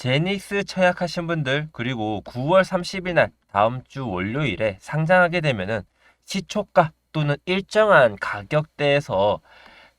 제닉스 처약하신 분들 그리고 9월 30일 날 다음 주 월요일에 상장하게 되면은 시초가 또는 일정한 가격대에서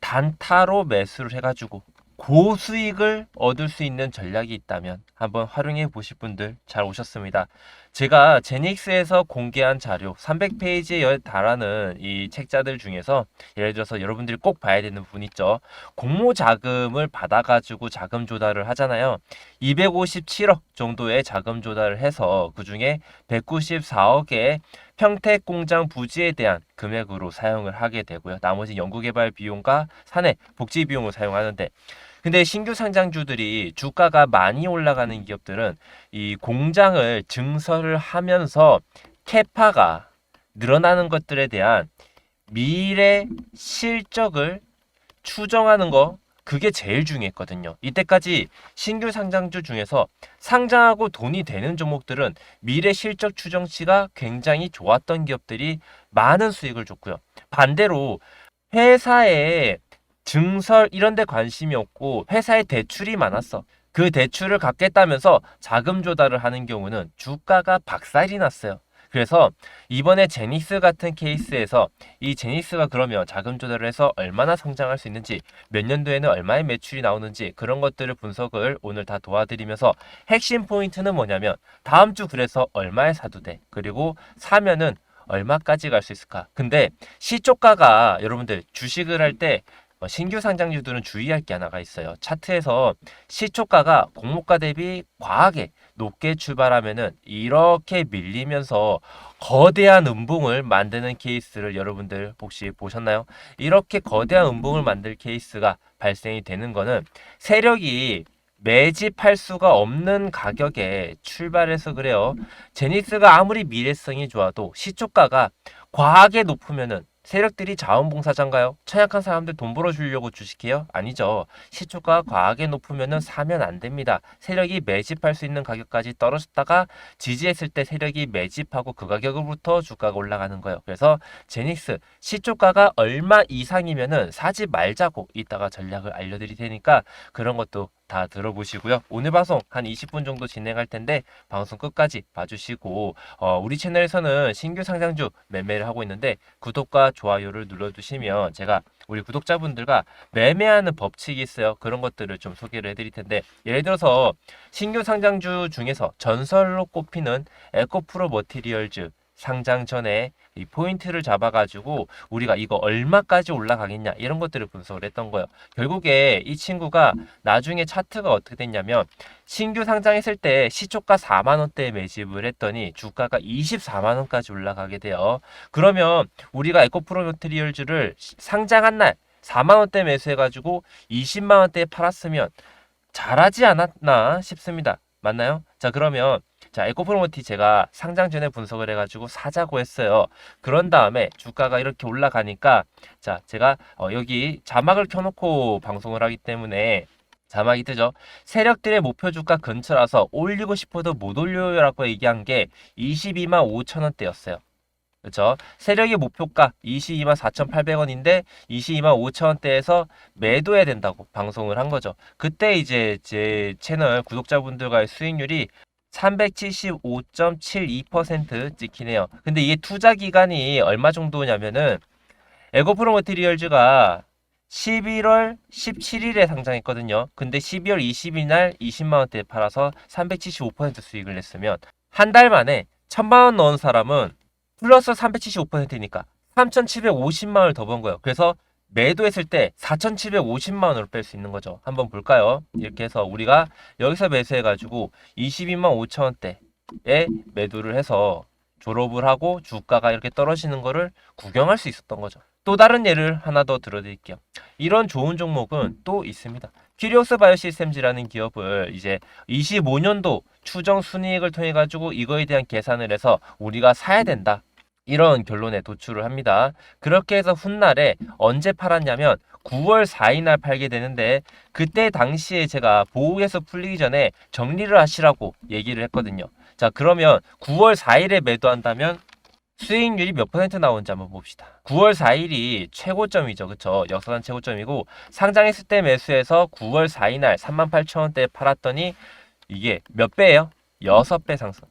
단타로 매수를 해가지고 고수익을 얻을 수 있는 전략이 있다면 한번 활용해 보실 분들 잘 오셨습니다. 제가 제닉스에서 공개한 자료 300페이지에 달하는 이 책자들 중에서 예를 들어서 여러분들이 꼭 봐야 되는 부분 있죠. 공모 자금을 받아가지고 자금 조달을 하잖아요. 257억 정도의 자금 조달을 해서 그 중에 194억의 평택공장 부지에 대한 금액으로 사용을 하게 되고요. 나머지 연구개발 비용과 사내 복지 비용을 사용하는데 근데 신규 상장주들이 주가가 많이 올라가는 기업들은 이 공장을 증설을 하면서 캐파가 늘어나는 것들에 대한 미래 실적을 추정하는 거 그게 제일 중요했거든요. 이때까지 신규 상장주 중에서 상장하고 돈이 되는 종목들은 미래 실적 추정치가 굉장히 좋았던 기업들이 많은 수익을 줬고요. 반대로 회사에 증설 이런 데 관심이 없고 회사에 대출이 많았어. 그 대출을 갚겠다면서 자금 조달을 하는 경우는 주가가 박살이 났어요. 그래서 이번에 제닉스 같은 케이스에서 이 제닉스가 그러면 자금 조달을 해서 얼마나 성장할 수 있는지 몇 년도에는 얼마의 매출이 나오는지 그런 것들을 분석을 오늘 다 도와드리면서 핵심 포인트는 뭐냐면 다음 주 그래서 얼마에 사도 돼. 그리고 사면은 얼마까지 갈 수 있을까? 근데 시초가가 여러분들 주식을 할 때 신규 상장주들은 주의할 게 하나가 있어요. 차트에서 시초가가 공모가 대비 과하게 높게 출발하면은 이렇게 밀리면서 거대한 음봉을 만드는 케이스를 여러분들 혹시 보셨나요? 이렇게 거대한 음봉을 만들 케이스가 발생이 되는 거는 세력이 매집할 수가 없는 가격에 출발해서 그래요. 제닉스가 아무리 미래성이 좋아도 시초가가 과하게 높으면은 세력들이 자원봉사자인가요? 취약한 사람들 돈 벌어주려고 주식해요? 아니죠. 시초가 과하게 높으면 사면 안 됩니다. 세력이 매집할 수 있는 가격까지 떨어졌다가 지지했을 때 세력이 매집하고 그 가격으로부터 주가가 올라가는 거예요. 그래서 제닉스 시초가가 얼마 이상이면은 사지 말자고 이따가 전략을 알려드릴 테니까 그런 것도 다 들어보시고요. 오늘 방송 한 20분 정도 진행할 텐데 방송 끝까지 봐주시고 우리 채널에서는 신규 상장주 매매를 하고 있는데 구독과 좋아요를 눌러주시면 제가 우리 구독자분들과 매매하는 법칙이 있어요. 그런 것들을 좀 소개를 해드릴 텐데 예를 들어서 신규 상장주 중에서 전설로 꼽히는 에코프로 머티리얼즈 상장 전에 이 포인트를 잡아가지고 우리가 이거 얼마까지 올라가겠냐 이런 것들을 분석을 했던 거예요. 결국에 이 친구가 나중에 차트가 어떻게 됐냐면 신규 상장했을 때 시초가 4만원대에 매집을 했더니 주가가 24만원까지 올라가게 돼요. 그러면 우리가 에코프로 머티리얼즈를 상장한 날 4만원대 매수해가지고 20만원대에 팔았으면 잘하지 않았나 싶습니다. 맞나요? 자 그러면 자 에코프로머티 제가 상장 전에 분석을 해가지고 사자고 했어요. 그런 다음에 주가가 이렇게 올라가니까 자 제가 여기 자막을 켜놓고 방송을 하기 때문에 자막이 뜨죠. 세력들의 목표 주가 근처라서 올리고 싶어도 못 올려요라고 얘기한 게 22만 5천 원대였어요. 그렇죠? 세력의 목표가 22만 4,800원인데 22만 5천 원대에서 매도해야 된다고 방송을 한 거죠. 그때 이제 제 채널 구독자분들과의 수익률이 375.72% 찍히네요. 근데 이게 투자 기간이 얼마 정도냐면은 에고프로 머티리얼즈가 11월 17일에 상장했거든요. 근데 12월 20일 날 20만 원대에 팔아서 375% 수익을 냈으면 한 달 만에 1,000만 원 넣은 사람은 플러스 375%니까 3,750만 원을 더 번 거예요. 그래서 매도했을 때 4,750만 원으로 뺄 수 있는 거죠. 한번 볼까요? 이렇게 해서 우리가 여기서 매수해가지고 22만 5천 원대에 매도를 해서 졸업을 하고 주가가 이렇게 떨어지는 거를 구경할 수 있었던 거죠. 또 다른 예를 하나 더 들어드릴게요. 이런 좋은 종목은 또 있습니다. 큐리오스 바이오시스템즈라는 기업을 이제 25년도 추정 순이익을 통해 가지고 이거에 대한 계산을 해서 우리가 사야 된다. 이런 결론에 도출을 합니다. 그렇게 해서 훗날에 언제 팔았냐면 9월 4일 날 팔게 되는데 그때 당시에 제가 보호에서 풀리기 전에 정리를 하시라고 얘기를 했거든요. 자 그러면 9월 4일에 매도한다면 수익률이 몇 퍼센트 나오는지 한번 봅시다. 9월 4일이 최고점이죠. 그쵸? 역사상 최고점이고 상장했을 때 매수해서 9월 4일 날 38,000원대에 팔았더니 이게 몇 배예요? 6배 상승.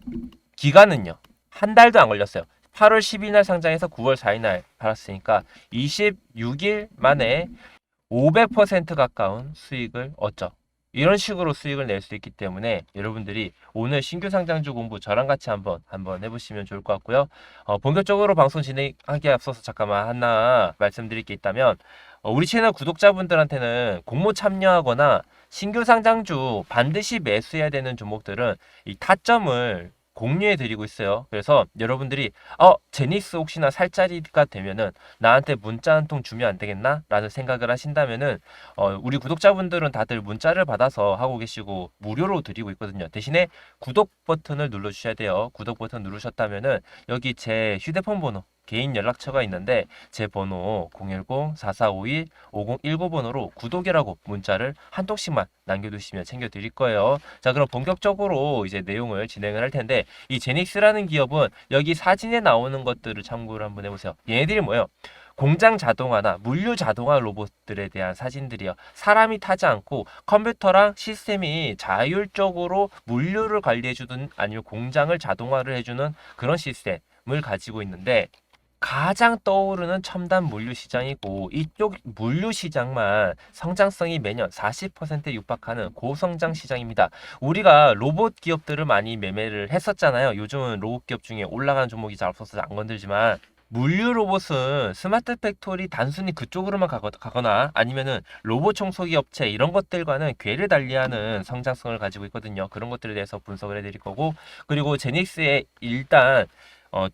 기간은요. 한 달도 안 걸렸어요. 8월 10일 날 상장해서 9월 4일 날 팔았으니까 26일 만에 500% 가까운 수익을 얻죠. 이런 식으로 수익을 낼 수 있기 때문에 여러분들이 오늘 신규 상장주 공부 저랑 같이 한번 해보시면 좋을 것 같고요. 본격적으로 방송 진행하기에 앞서서 잠깐만 하나 말씀드릴 게 있다면, 우리 채널 구독자분들한테는 공모 참여하거나 신규 상장주 반드시 매수해야 되는 종목들은 이 타점을 공유해 드리고 있어요. 그래서 여러분들이 제니스 혹시나 살 자리가 되면은 나한테 문자 한 통 주면 안 되겠나? 라는 생각을 하신다면은 우리 구독자분들은 다들 문자를 받아서 하고 계시고 무료로 드리고 있거든요. 대신에 구독 버튼을 눌러주셔야 돼요. 구독 버튼 누르셨다면은 여기 제 휴대폰 번호 개인 연락처가 있는데 제 번호 010-4451-5019번호로 구독이라고 문자를 한 통씩만 남겨두시면 챙겨드릴 거예요. 자, 그럼 본격적으로 이제 내용을 진행을 할 텐데, 이 제닉스라는 기업은 여기 사진에 나오는 것들을 참고를 한번 해보세요. 얘네들이 뭐예요? 공장 자동화나 물류 자동화 로봇들에 대한 사진들이요. 사람이 타지 않고 컴퓨터랑 시스템이 자율적으로 물류를 관리해주든 아니면 공장을 자동화를 해주는 그런 시스템을 가지고 있는데, 가장 떠오르는 첨단 물류 시장이고, 이쪽 물류 시장만 성장성이 매년 40%에 육박하는 고성장 시장입니다. 우리가 로봇 기업들을 많이 매매를 했었잖아요. 요즘은 로봇 기업 중에 올라가는 종목이 잘 없어서 안 건들지만, 물류 로봇은 스마트 팩토리 단순히 그쪽으로만 가거나 아니면은 로봇 청소기 업체 이런 것들과는 궤를 달리하는 성장성을 가지고 있거든요. 그런 것들에 대해서 분석을 해드릴 거고, 그리고 제닉스의 일단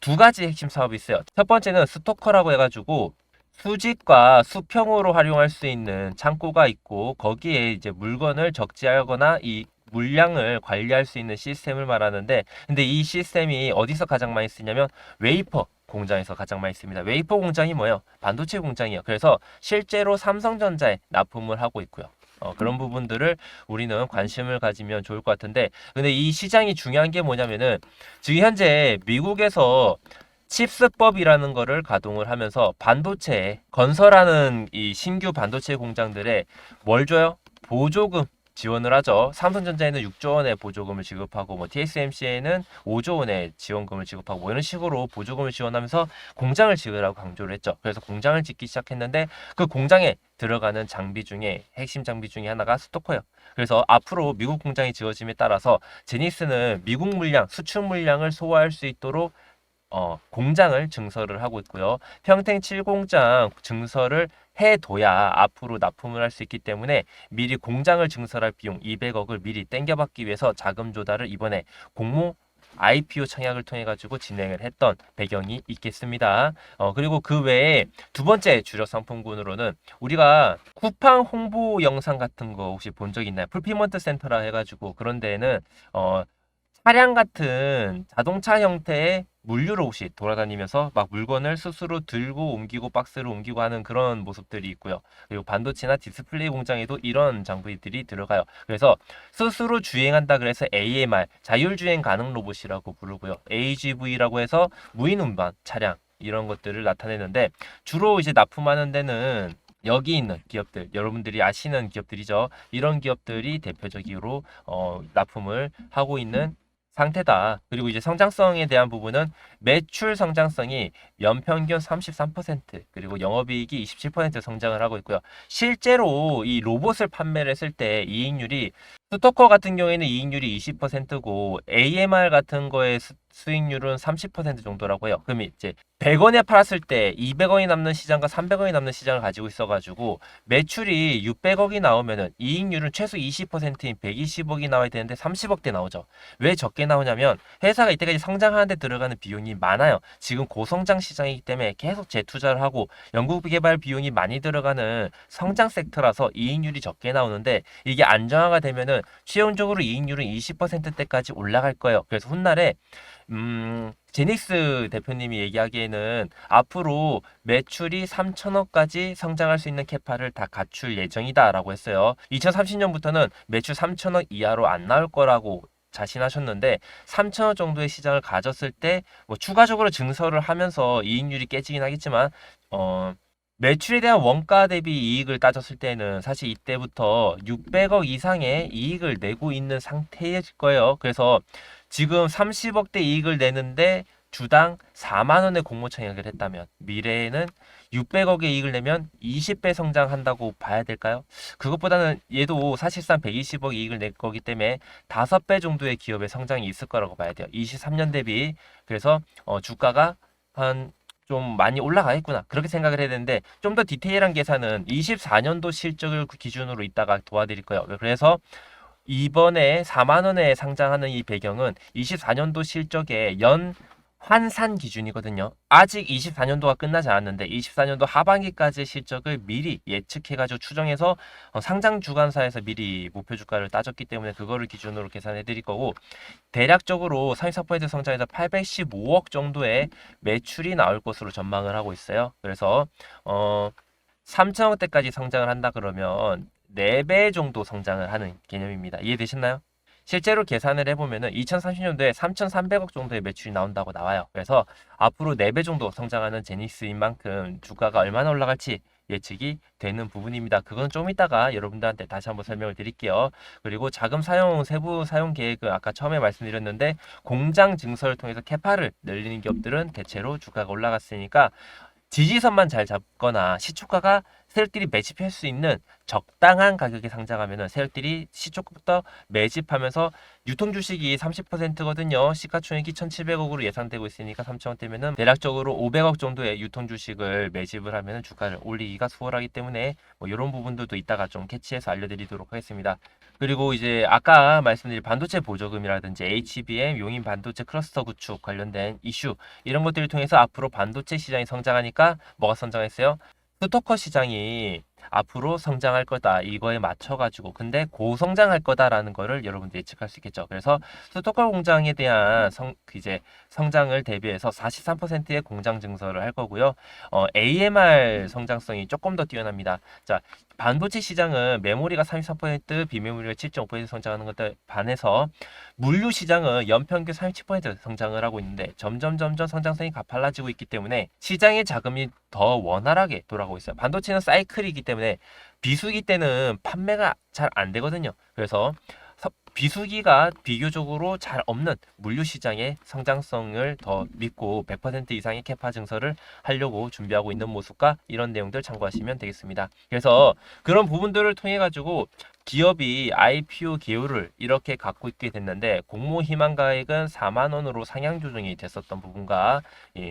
두 가지 핵심 사업이 있어요. 첫 번째는 스토커라고 해가지고 수직과 수평으로 활용할 수 있는 창고가 있고, 거기에 이제 물건을 적재하거나 이 물량을 관리할 수 있는 시스템을 말하는데, 근데 이 시스템이 어디서 가장 많이 쓰냐면 웨이퍼 공장에서 가장 많이 씁니다. 웨이퍼 공장이 뭐예요? 반도체 공장이에요. 그래서 실제로 삼성전자에 납품을 하고 있고요. 그런 부분들을 우리는 관심을 가지면 좋을 것 같은데, 근데 이 시장이 중요한 게 뭐냐면은 지금 현재 미국에서 칩스법이라는 거를 가동을 하면서 반도체에 건설하는 이 신규 반도체 공장들에 뭘 줘요? 보조금 지원을 하죠. 삼성전자에는 6조 원의 보조금을 지급하고, 뭐 TSMC에는 5조 원의 지원금을 지급하고, 뭐 이런 식으로 보조금을 지원하면서 공장을 지으라고 강조를 했죠. 그래서 공장을 짓기 시작했는데, 그 공장에 들어가는 장비 중에 핵심 장비 중에 하나가 스토커예요. 그래서 앞으로 미국 공장이 지어짐에 따라서 제니스는 미국 물량, 수출 물량을 소화할 수 있도록 공장을 증설을 하고 있고요. 평택 7공장 증설을 해둬야 앞으로 납품을 할 수 있기 때문에 미리 공장을 증설할 비용 200억을 미리 땡겨받기 위해서 자금 조달을 이번에 공모 IPO 청약을 통해 가지고 진행을 했던 배경이 있겠습니다. 그리고 그 외에 두 번째 주력 상품군으로는 우리가 쿠팡 홍보 영상 같은 거 혹시 본 적 있나요? 풀피먼트 센터라 해가지고 그런 데에는 차량 같은 자동차 형태의 물류로 혹시 돌아다니면서 막 물건을 스스로 들고 옮기고 박스를 옮기고 하는 그런 모습들이 있고요. 그리고 반도체나 디스플레이 공장에도 이런 장비들이 들어가요. 그래서 스스로 주행한다 그래서 AMR, 자율주행 가능 로봇이라고 부르고요. AGV라고 해서 무인 운반 차량 이런 것들을 나타내는데, 주로 이제 납품하는 데는 여기 있는 기업들, 여러분들이 아시는 기업들이죠. 이런 기업들이 대표적으로 납품을 하고 있는 상태다. 그리고 이제 성장성에 대한 부분은 매출 성장성이 연평균 33%, 그리고 영업이익이 27% 성장을 하고 있고요. 실제로 이 로봇을 판매를 했을 때 이익률이, 스토커 같은 경우에는 이익률이 20%고 AMR 같은 거의 수익률은 30% 정도라고 해요. 그럼 이제 100원에 팔았을 때 200원이 남는 시장과 300원이 남는 시장을 가지고 있어가지고 매출이 600억이 나오면은 이익률은 최소 20%인 120억이 나와야 되는데 30억대 나오죠. 왜 적게 나오냐면 회사가 이때까지 성장하는 데 들어가는 비용이 많아요. 지금 고성장 시장이기 때문에 계속 재투자를 하고 연구개발 비용이 많이 들어가는 성장 섹터라서 이익률이 적게 나오는데, 이게 안정화가 되면은 최종적으로 이익률은 20%대까지 올라갈 거예요. 그래서 훗날에 제닉스 대표님이 얘기하기에는 앞으로 매출이 3천억까지 성장할 수 있는 캐파를 다 갖출 예정이다라고 했어요. 2030년부터는 매출 3천억 이하로 안 나올 거라고 자신하셨는데, 3천억 정도의 시장을 가졌을 때 뭐 추가적으로 증설을 하면서 이익률이 깨지긴 하겠지만 매출에 대한 원가 대비 이익을 따졌을 때는 사실 이때부터 600억 이상의 이익을 내고 있는 상태일 거예요. 그래서 지금 30억대 이익을 내는데 주당 4만 원의 공모 청약을 했다면 미래에는 600억의 이익을 내면 20배 성장한다고 봐야 될까요? 그것보다는 얘도 사실상 120억 이익을 낼 거기 때문에 5배 정도의 기업의 성장이 있을 거라고 봐야 돼요. 23년 대비. 그래서 주가가 한 좀 많이 올라가겠구나. 그렇게 생각을 해야 되는데 좀 더 디테일한 계산은 24년도 실적을 기준으로 이따가 도와드릴 거예요. 그래서 이번에 4만 원에 상장하는 이 배경은 24년도 실적의 연 환산 기준이거든요. 아직 24년도가 끝나지 않았는데 24년도 하반기까지 실적을 미리 예측해가지고 추정해서 상장 주관사에서 미리 목표 주가를 따졌기 때문에 그거를 기준으로 계산해 드릴 거고, 대략적으로 34% 성장해서 815억 정도의 매출이 나올 것으로 전망을 하고 있어요. 그래서 3천억대까지 성장을 한다 그러면 4배 정도 성장을 하는 개념입니다. 이해되셨나요? 실제로 계산을 해보면은 2030년도에 3,300억 정도의 매출이 나온다고 나와요. 그래서 앞으로 4배 정도 성장하는 제니스인 만큼 주가가 얼마나 올라갈지 예측이 되는 부분입니다. 그건 좀 이따가 여러분들한테 다시 한번 설명을 드릴게요. 그리고 자금 사용, 세부 사용 계획은 아까 처음에 말씀드렸는데 공장 증설을 통해서 캐파를 늘리는 기업들은 대체로 주가가 올라갔으니까 지지선만 잘 잡거나 시초가가 세력들이 매집할 수 있는 적당한 가격에 상장하면은 세력들이 시초가부터 매집하면서 유통 주식이 30%거든요. 시가총액이 1,700억으로 예상되고 있으니까 3천원대면은 대략적으로 500억 정도의 유통 주식을 매집을 하면은 주가를 올리기가 수월하기 때문에 뭐 이런 부분들도 이따가 좀 캐치해서 알려드리도록 하겠습니다. 그리고 이제 아까 말씀드린 반도체 보조금이라든지 HBM 용인 반도체 클러스터 구축 관련된 이슈 이런 것들을 통해서 앞으로 반도체 시장이 성장하니까 뭐가 성장했어요? 스토커 시장이 앞으로 성장할 거다. 이거에 맞춰가지고 근데 고성장할 거다라는 거를 여러분들 예측할 수 있겠죠. 그래서 스토커 공장에 대한 이제 성장을 대비해서 43%의 공장 증설을 할 거고요. AMR 성장성이 조금 더 뛰어납니다. 자, 반도체 시장은 메모리가 33%, 비메모리가 7.5% 성장하는 것에 반해서 물류 시장은 연평균 37% 성장을 하고 있는데 점점 성장성이 가팔라지고 있기 때문에 시장의 자금이 더 원활하게 돌아가고 있어요. 반도체는 사이클이기 때문에 비수기 때는 판매가 잘 안 되거든요. 그래서 비수기가 비교적으로 잘 없는 물류 시장의 성장성을 더 믿고 100% 이상의 캐파 증설을 하려고 준비하고 있는 모습과 이런 내용들 참고하시면 되겠습니다. 그래서 그런 부분들을 통해 가지고 기업이 IPO 기호를 이렇게 갖고 있게 됐는데 공모 희망 가액은 4만 원으로 상향 조정이 됐었던 부분과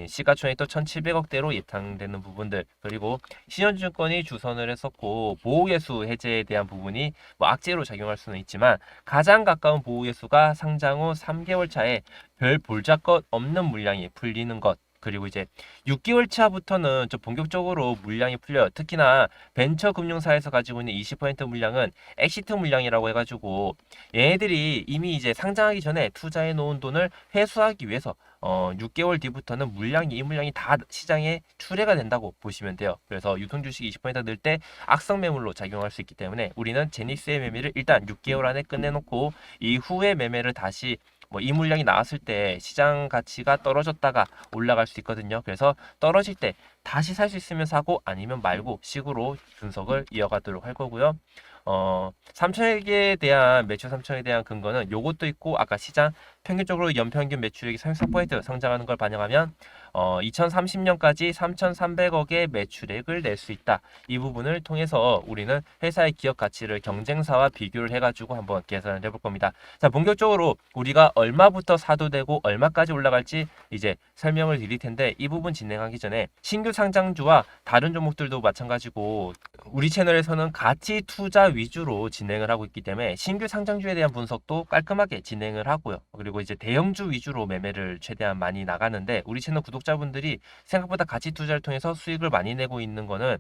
시가총액도 1,700억대로 예상되는 부분들, 그리고 신현증권이 주선을 했었고 보호예수 해제에 대한 부분이 뭐 악재로 작용할 수는 있지만 가장 가까운 보호예수가 상장 후 3개월 차에 별 볼작것 없는 물량이 풀리는 것, 그리고 이제 6개월 차부터는 좀 본격적으로 물량이 풀려요. 특히나 벤처 금융사에서 가지고 있는 20% 물량은 엑시트 물량이라고 해가지고 얘네들이 이미 이제 상장하기 전에 투자해 놓은 돈을 회수하기 위해서 6개월 뒤부터는 이 물량이 다 시장에 출회가 된다고 보시면 돼요. 그래서 유통 주식이 20% 늘 때 악성 매물로 작용할 수 있기 때문에 우리는 제니스의 매매를 일단 6개월 안에 끝내놓고 이후에 매매를 다시 뭐 이 물량이 나왔을 때 시장 가치가 떨어졌다가 올라갈 수 있거든요. 그래서 떨어질 때 다시 살 수 있으면 사고 아니면 말고 식으로 분석을 이어가도록 할 거고요. 3천억에 대한 매출 3천억에 대한 근거는 요것도 있고 아까 시장 평균적으로 연평균 매출액이 33% 성장하는 걸 반영하면 2030년까지 3,300억의 매출액을 낼 수 있다. 이 부분을 통해서 우리는 회사의 기업 가치를 경쟁사와 비교를 해가지고 한번 계산을 해볼 겁니다. 자, 본격적으로 우리가 얼마부터 사도 되고 얼마까지 올라갈지 이제 설명을 드릴 텐데 이 부분 진행하기 전에 신규 상장주와 다른 종목들도 마찬가지고 우리 채널에서는 가치 투자 위주로 진행을 하고 있기 때문에 신규 상장주에 대한 분석도 깔끔하게 진행을 하고요. 그리고 이제 대형주 위주로 매매를 최대한 많이 나가는데 우리 채널 구독자분들이 생각보다 가치 투자를 통해서 수익을 많이 내고 있는 거는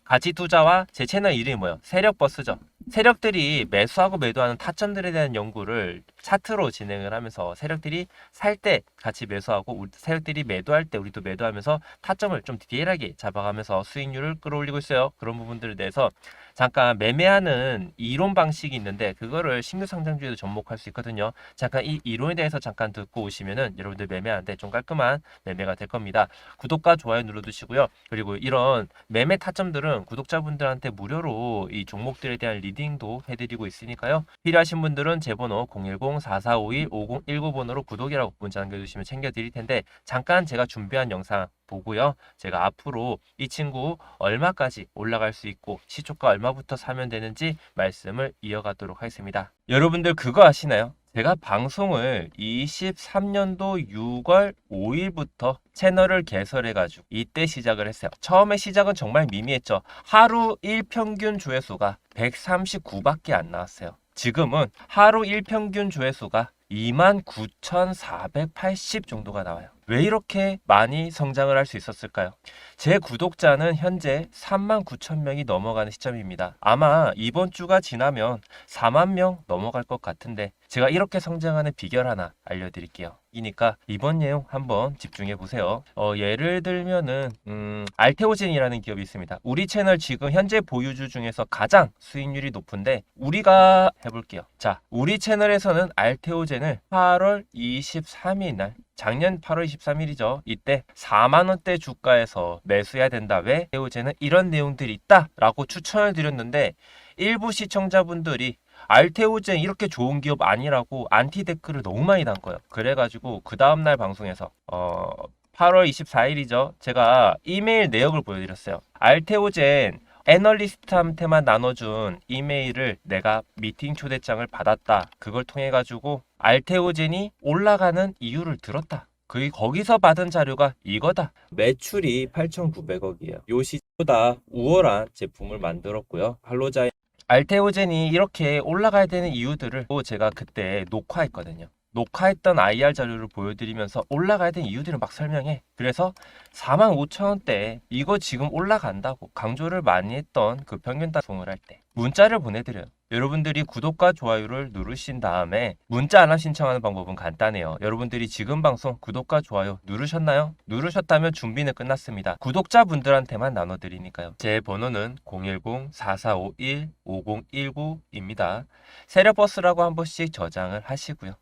가치 투자와 제 채널 이름이 뭐예요? 세력버스죠. 세력들이 매수하고 매도하는 타점들에 대한 연구를 차트로 진행을 하면서 세력들이 살 때 같이 매수하고 세력들이 매도할 때 우리도 매도하면서 타점을 좀 디테일하게 잡아가면서 수익률을 끌어올리고 있어요. 그런 부분들에 대해서 잠깐 매매하는 이론 방식이 있는데 그거를 신규 상장주에도 접목할 수 있거든요. 잠깐 이 이론에 대해서 잠깐 듣고 오시면은 여러분들 매매하는데 좀 깔끔한 매매가 될 겁니다. 구독과 좋아요 눌러두시고요. 그리고 이런 매매 타점들은 구독자분들한테 무료로 이 종목들에 대한 리딩도 해드리고 있으니까요. 필요하신 분들은 제 번호 010-4451-5019번호로 구독이라고 문자 남겨주시면 챙겨드릴 텐데 잠깐 제가 준비한 영상 보고요. 제가 앞으로 이 친구 얼마까지 올라갈 수 있고 시초가 얼마부터 사면 되는지 말씀을 이어가도록 하겠습니다. 여러분들 그거 아시나요? 제가 방송을 23년도 6월 5일부터 채널을 개설해가지고 이때 시작을 했어요. 처음에 시작은 정말 미미했죠. 하루 1평균 조회수가 139밖에 안 나왔어요. 지금은 하루 1평균 조회수가 29,480 정도가 나와요. 왜 이렇게 많이 성장을 할 수 있었을까요? 제 구독자는 현재 39,000명이 넘어가는 시점입니다. 아마 이번 주가 지나면 4만 명 넘어갈 것 같은데 제가 이렇게 성장하는 비결 하나 알려드릴게요. 이니까 이번 내용 한번 집중해 보세요. 예를 들면은 알테오젠이라는 기업이 있습니다. 우리 채널 지금 현재 보유주 중에서 가장 수익률이 높은데 우리가 해볼게요. 자, 우리 채널에서는 알테오젠을 8월 23일 날 작년 8월 23일이죠. 이때 4만원대 주가에서 매수해야 된다. 왜? 알테오젠은 이런 내용들이 있다 라고 추천을 드렸는데 일부 시청자분들이 알테오젠 이렇게 좋은 기업 아니라고 안티 댓글을 너무 많이 단 거예요. 그래가지고 그 다음날 방송에서 8월 24일이죠. 제가 이메일 내역을 보여드렸어요. 알테오젠 애널리스트한테만 나눠준 이메일을 내가 미팅 초대장을 받았다. 그걸 통해 가지고 알테오젠이 올라가는 이유를 들었다. 거기서 받은 자료가 이거다. 매출이 8,900억이에요. 요 시보다 우월한 제품을 만들었고요. 할로자인 알테오젠이 이렇게 올라가야 되는 이유들을 또 제가 그때 녹화했거든요. 녹화했던 IR 자료를 보여드리면서 올라가야 되는 이유들을 막 설명해. 그래서 45,000원대 이거 지금 올라간다고 강조를 많이 했던 그 평균 단송을 할 때 문자를 보내드려요. 여러분들이 구독과 좋아요를 누르신 다음에 문자 알람 신청하는 방법은 간단해요. 여러분들이 지금 방송 구독과 좋아요 누르셨나요? 누르셨다면 준비는 끝났습니다. 구독자분들한테만 나눠드리니까요. 제 번호는 010-4451-5019입니다. 세력버스라고 한 번씩 저장을 하시고요.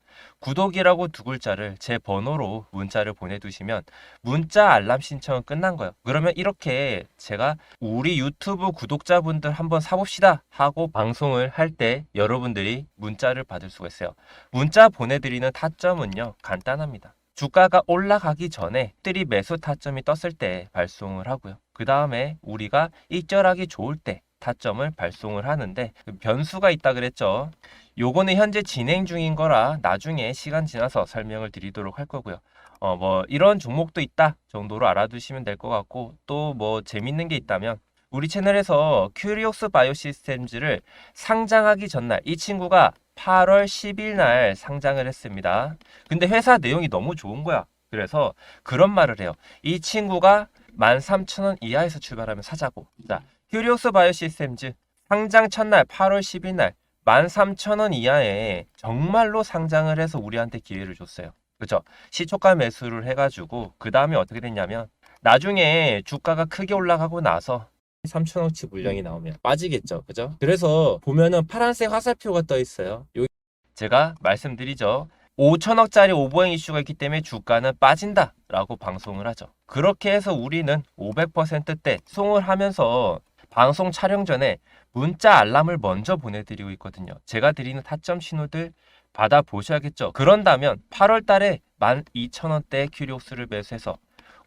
구독이라고 두 글자를 제 번호로 문자를 보내두시면 문자 알람 신청은 끝난 거예요. 그러면 이렇게 제가 우리 유튜브 구독자분들 한번 사봅시다 하고 방송을 할 때 여러분들이 문자를 받을 수가 있어요. 문자 보내드리는 타점은요 간단합니다. 주가가 올라가기 전에 들이 매수 타점이 떴을 때 발송을 하고요. 그 다음에 우리가 익절하기 좋을 때 타점을 발송을 하는데 변수가 있다 그랬죠. 요거는 현재 진행 중인 거라 나중에 시간 지나서 설명을 드리도록 할 거고요. 뭐 이런 종목도 있다 정도로 알아두시면 될 것 같고 또 뭐 재밌는 게 있다면 우리 채널에서 큐리옥스 바이오시스템즈를 상장하기 전날 이 친구가 8월 10일 날 상장을 했습니다. 근데 회사 내용이 너무 좋은 거야. 그래서 그런 말을 해요. 이 친구가 13,000원 이하에서 출발하면 사자고. 자, 큐리옥스 바이오시스템즈 상장 첫날 8월 10일 날 13,000원 이하에 정말로 상장을 해서 우리한테 기회를 줬어요. 그죠? 시초가 매수를 해가지고 그 다음에 어떻게 됐냐면 나중에 주가가 크게 올라가고 나서 3,000원치 물량이 나오면 빠지겠죠. 그죠? 그래서 보면은 파란색 화살표가 떠 있어요. 여기 제가 말씀드리죠. 5천억짜리 오버행 이슈가 있기 때문에 주가는 빠진다 라고 방송을 하죠. 그렇게 해서 우리는 500%대 송을 하면서 방송 촬영 전에 문자 알람을 먼저 보내드리고 있거든요. 제가 드리는 타점 신호들 받아보셔야겠죠. 그런다면 8월 달에 12,000원대 큐리옥스를 매수해서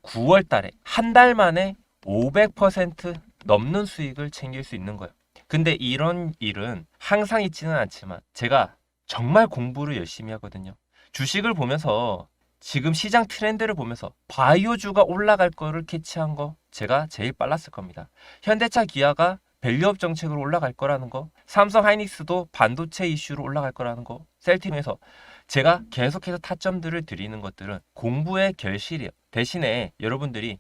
9월 달에 한 달 만에 500% 넘는 수익을 챙길 수 있는 거예요. 근데 이런 일은 항상 있지는 않지만 제가 정말 공부를 열심히 하거든요. 주식을 보면서 지금 시장 트렌드를 보면서 바이오주가 올라갈 거를 캐치한 거 제가 제일 빨랐을 겁니다. 현대차 기아가 밸류업 정책으로 올라갈 거라는 거, 삼성 하이닉스도 반도체 이슈로 올라갈 거라는 거, 셀팀에서 제가 계속해서 타점들을 드리는 것들은 공부의 결실이에요. 대신에 여러분들이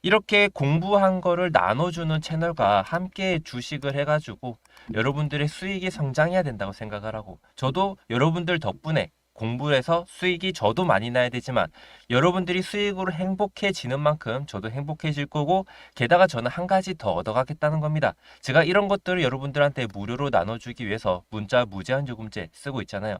이렇게 공부한 거를 나눠주는 채널과 함께 주식을 해가지고 여러분들의 수익이 성장해야 된다고 생각을 하고 저도 여러분들 덕분에 공부를 해서 수익이 저도 많이 나야 되지만 여러분들이 수익으로 행복해지는 만큼 저도 행복해질 거고 게다가 저는 한 가지 더 얻어가겠다는 겁니다. 제가 이런 것들을 여러분들한테 무료로 나눠주기 위해서 문자 무제한 요금제 쓰고 있잖아요.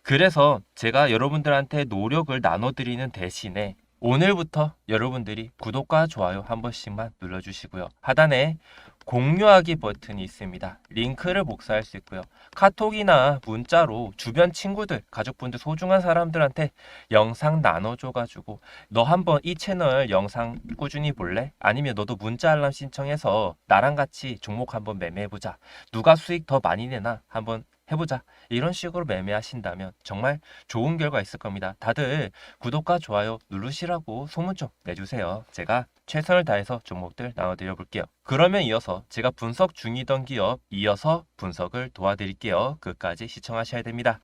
그래서 제가 여러분들한테 노력을 나눠드리는 대신에 오늘부터 여러분들이 구독과 좋아요 한 번씩만 눌러주시고요. 하단에 공유하기 버튼이 있습니다. 링크를 복사할 수 있고요. 카톡이나 문자로 주변 친구들, 가족분들, 소중한 사람들한테 영상 나눠줘가지고 너 한번 이 채널 영상 꾸준히 볼래? 아니면 너도 문자 알람 신청해서 나랑 같이 종목 한번 매매해보자. 누가 수익 더 많이 내나 한번 해보자. 이런 식으로 매매하신다면 정말 좋은 결과 있을 겁니다. 다들 구독과 좋아요 누르시라고 소문 좀 내주세요. 제가 최선을 다해서 종목들 나눠드려 볼게요. 그러면 이어서 제가 분석 중이던 기업 이어서 분석을 도와드릴게요. 끝까지 시청하셔야 됩니다.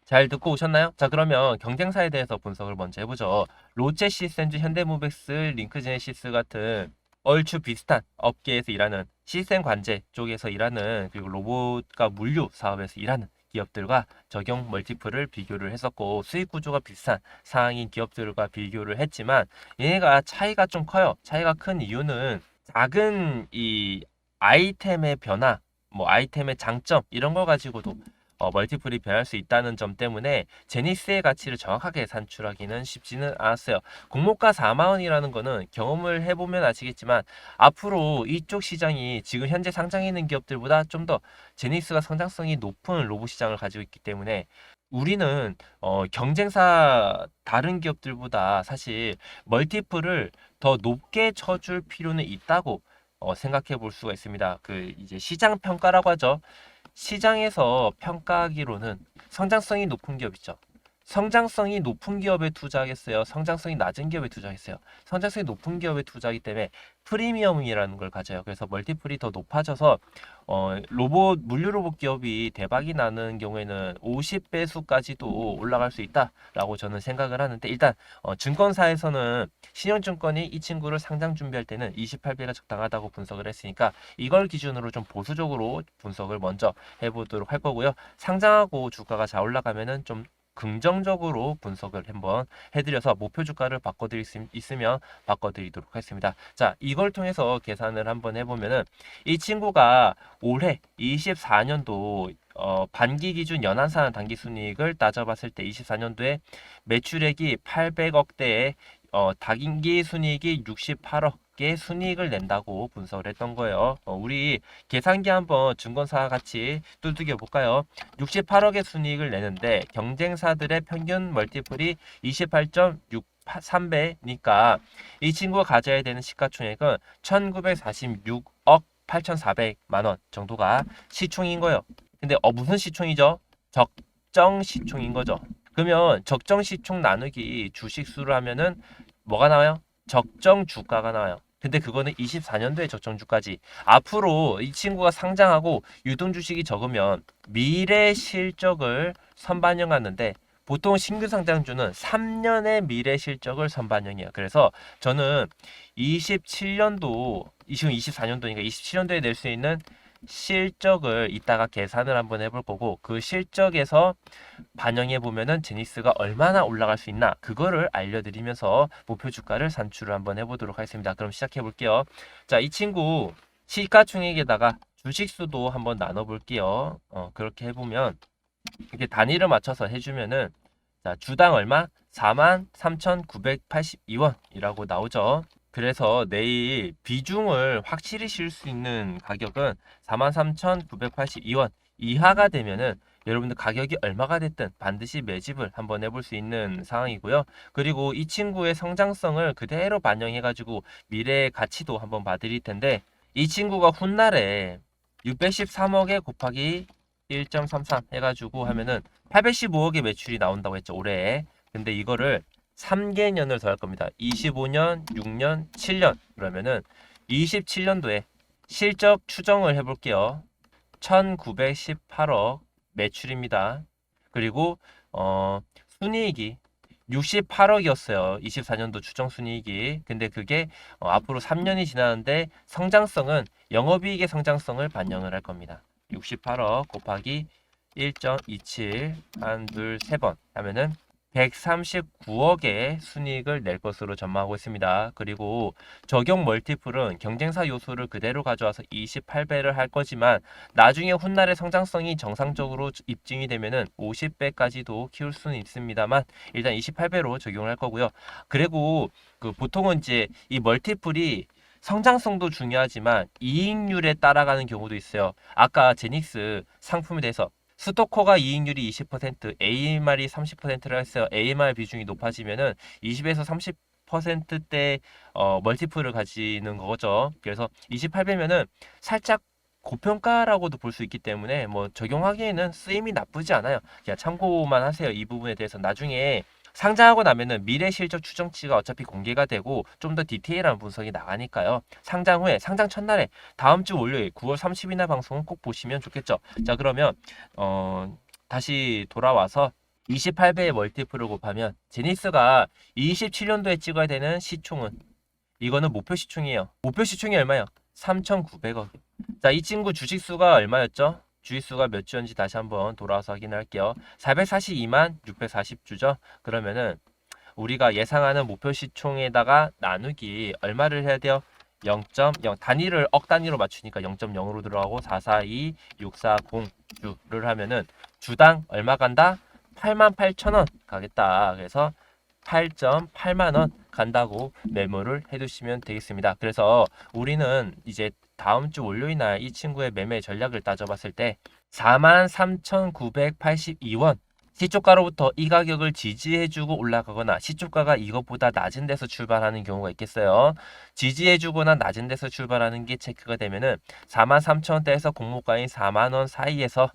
잘 듣고 오셨나요? 자, 그러면 경쟁사에 대해서 분석을 먼저 해보죠. 롯데 시스템즈, 현대모백스, 링크제네시스 같은 얼추 비슷한 업계에서 일하는 시스템 관제 쪽에서 일하는 그리고 로봇과 물류 사업에서 일하는 기업들과 적용 멀티플을 비교를 했었고 수익 구조가 비슷한 상황인 기업들과 비교를 했지만 얘네가 차이가 좀 커요. 차이가 큰 이유는 작은 이 아이템의 변화, 뭐 아이템의 장점 이런 걸 가지고도 멀티플이 변할 수 있다는 점 때문에 제니스의 가치를 정확하게 산출하기는 쉽지는 않았어요. 공모가 4만원이라는 거는 경험을 해보면 아시겠지만 앞으로 이쪽 시장이 지금 현재 상장해 있는 기업들보다 좀 더 제니스가 성장성이 높은 로봇 시장을 가지고 있기 때문에 우리는 경쟁사 다른 기업들보다 사실 멀티플을 더 높게 쳐줄 필요는 있다고 생각해 볼 수가 있습니다. 그 이제 시장 평가라고 하죠. 시장에서 평가하기로는 성장성이 높은 기업 있죠. 성장성이 높은 기업에 투자하겠어요? 성장성이 낮은 기업에 투자하겠어요? 성장성이 높은 기업에 투자하기 때문에 프리미엄이라는 걸 가져요. 그래서 멀티플이 더 높아져서 물류 로봇 기업이 대박이 나는 경우에는 50배수까지도 올라갈 수 있다라고 저는 생각을 하는데 일단 증권사에서는 신영증권이 이 친구를 상장 준비할 때는 28배가 적당하다고 분석을 했으니까 이걸 기준으로 좀 보수적으로 분석을 먼저 해보도록 할 거고요. 상장하고 주가가 잘 올라가면은 좀 긍정적으로 분석을 한번 해드려서 목표 주가를 바꿔드릴 수 있으면 바꿔드리도록 하겠습니다. 자, 이걸 통해서 계산을 한번 해보면은 이 친구가 올해 24년도 반기 기준 연한산 당기순이익을 따져봤을 때 24년도에 매출액이 800억대에 단기 순이익이 68억의 순이익을 낸다고 분석을 했던 거예요. 우리 계산기 한번 증권사 같이 두들겨 볼까요? 68억의 순이익을 내는데 경쟁사들의 평균 멀티플이 28.63배니까 이 친구가 가져야 되는 시가총액은 1946억 8,400만 원 정도가 시총인 거예요. 근데 무슨 시총이죠? 적정 시총인 거죠. 그러면 적정 시총 나누기 주식 수를 하면은 뭐가 나와요? 적정 주가가 나와요. 근데 그거는 24년도에 적정 주가지. 앞으로 이 친구가 상장하고 유동 주식이 적으면 미래 실적을 선반영하는데 보통 신규 상장주는 3년의 미래 실적을 선반영해요. 그래서 저는 27년도, 지금 24년도니까 27년도에 낼 수 있는 실적을 이따가 계산을 한번 해볼 거고 그 실적에서 반영해 보면은 제니스가 얼마나 올라갈 수 있나 그거를 알려드리면서 목표 주가를 산출을 한번 해보도록 하겠습니다. 그럼 시작해 볼게요. 자, 이 친구 시가총액에다가 주식수도 한번 나눠 볼게요. 그렇게 해보면 이렇게 단위를 맞춰서 해주면은 자, 주당 얼마? 43,982원이라고 나오죠. 그래서 내일 비중을 확실히 실 수 있는 가격은 43,982원 이하가 되면은 여러분들 가격이 얼마가 됐든 반드시 매집을 한번 해볼 수 있는 상황이고요. 그리고 이 친구의 성장성을 그대로 반영해가지고 미래의 가치도 한번 봐드릴 텐데 이 친구가 훗날에 613억에 곱하기 1.33 해가지고 하면은 815억의 매출이 나온다고 했죠, 올해. 근데 이거를 3개년을 더 할 겁니다. 25년, 6년, 7년. 그러면은 27년도에 실적 추정을 해볼게요. 1918억 매출입니다. 그리고 순이익이 68억이었어요. 24년도 추정 순이익이. 근데 그게 앞으로 3년이 지나는데 성장성은 영업이익의 성장성을 반영을 할 겁니다. 68억 곱하기 1.27 한, 둘, 세 번 하면은 139억의 순이익을 낼 것으로 전망하고 있습니다. 그리고 적용 멀티플은 경쟁사 요소를 그대로 가져와서 28배를 할 거지만 나중에 훗날의 성장성이 정상적으로 입증이 되면은 50배까지도 키울 수는 있습니다만 일단 28배로 적용을 할 거고요. 그리고 그 보통은 이제 이 멀티플이 성장성도 중요하지만 이익률에 따라가는 경우도 있어요. 아까 제닉스 상품에 대해서 스토커가 이익률이 20%, AMR이 30%라 했어요. AMR 비중이 높아지면은 20에서 30%대 멀티플을 가지는 거죠. 그래서 28배면은 살짝 고평가라고도 볼 수 있기 때문에 뭐 적용하기에는 쓰임이 나쁘지 않아요. 그냥 참고만 하세요. 이 부분에 대해서 나중에 상장하고 나면은 미래 실적 추정치가 어차피 공개가 되고 좀 더 디테일한 분석이 나가니까요. 상장 후에 상장 첫날에 다음 주 월요일 9월 30일 날 방송은 꼭 보시면 좋겠죠. 자, 그러면 다시 돌아와서 28배의 멀티플을 곱하면 제니스가 27년도에 찍어야 되는 시총은 이거는 목표 시총이에요. 목표 시총이 얼마예요? 3,900억. 자, 이 친구 주식수가 얼마였죠? 주식수가 몇 주였는지 다시 한번 돌아와서 확인할게요. 442만 640주죠? 그러면은 우리가 예상하는 목표 시총에다가 나누기 얼마를 해야 돼요? 0.0 단위를 억 단위로 맞추니까 0.0으로 들어가고 442 640주를 하면은 주당 얼마 간다? 88,000원 가겠다. 그래서 8.8만 원 간다고 메모를 해두시면 되겠습니다. 그래서 우리는 이제 다음 주 월요일 날 이 친구의 매매 전략을 따져봤을 때 43,982원 시초가로부터 이 가격을 지지해주고 올라가거나 시초가가 이것보다 낮은 데서 출발하는 경우가 있겠어요. 지지해주거나 낮은 데서 출발하는 게 체크가 되면은 43,000원대에서 공모가인 4만원 사이에서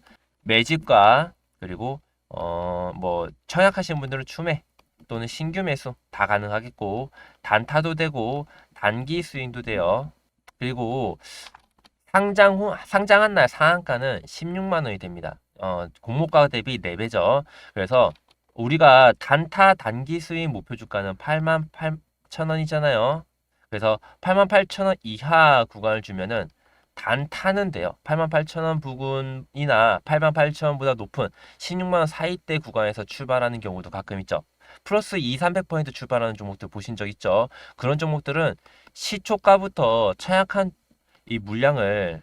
매집과 그리고 뭐 청약하신 분들은 추매 또는 신규 매수 다 가능하겠고 단타도 되고 단기 스윙도 돼요. 그리고 상장한 날 상한가는 16만 원이 됩니다. 공모가 대비 4배죠. 그래서 우리가 단타 단기 스윙 목표 주가는 8만 8천 원이잖아요. 그래서 8만 8천 원 이하 구간을 주면은 단타는 돼요. 8만 8천 원 부근이나 8만 8천 원보다 높은 16만 원 사이대 구간에서 출발하는 경우도 가끔 있죠. 플러스 2, 300% 출발하는 종목들 보신 적 있죠? 그런 종목들은 시초가부터 차약한 이 물량을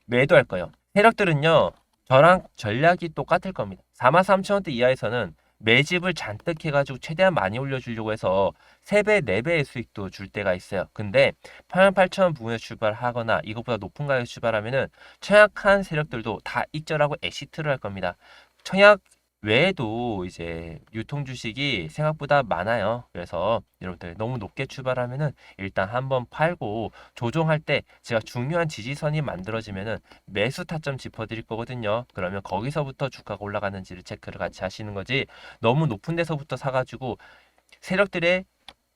매도할 거예요. 세력들은요, 저랑 전략이 똑같을 겁니다. 43,000원대 이하에서는 매집을 잔뜩 해가지고 최대한 많이 올려주려고 해서 3배, 4배의 수익도 줄 때가 있어요. 근데 88,000원 부근에 출발하거나 이것보다 높은 가격에 출발하면은 청약한 세력들도 다 익절하고 엑시트를 할 겁니다. 청약 외에도 이제 유통 주식이 생각보다 많아요. 그래서 여러분들 너무 높게 출발하면은 일단 한번 팔고 조정할 때 제가 중요한 지지선이 만들어지면은 매수 타점 짚어드릴 거거든요. 그러면 거기서부터 주가가 올라가는지를 체크를 같이 하시는 거지 너무 높은 데서부터 사가지고 세력들의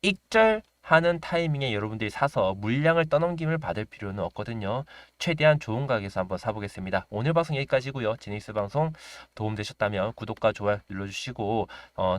익절하는 타이밍에 여러분들이 사서 물량을 떠넘김을 받을 필요는 없거든요. 최대한 좋은 가격에서 한번 사보겠습니다. 오늘 방송 여기까지고요. 제닉스 방송 도움되셨다면 구독과 좋아요 눌러주시고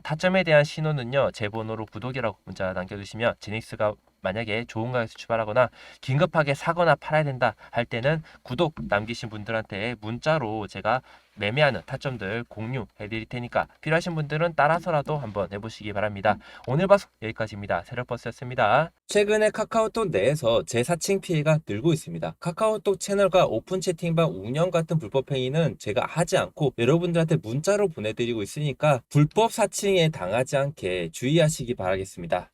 타점에 대한 신호는요. 제 번호로 구독이라고 문자 남겨주시면 제닉스가 만약에 좋은 가격에서 출발하거나 긴급하게 사거나 팔아야 된다 할 때는 구독 남기신 분들한테 문자로 제가 매매하는 타점들 공유해 드릴 테니까 필요하신 분들은 따라서라도 한번 해보시기 바랍니다. 오늘 방송 여기까지입니다. 세력버스였습니다. 최근에 카카오톡 내에서 재사칭 피해가 늘고 있습니다. 카카오톡 채널과 오픈 채팅방 운영 같은 불법 행위는 제가 하지 않고 여러분들한테 문자로 보내드리고 있으니까 불법 사칭에 당하지 않게 주의하시기 바라겠습니다.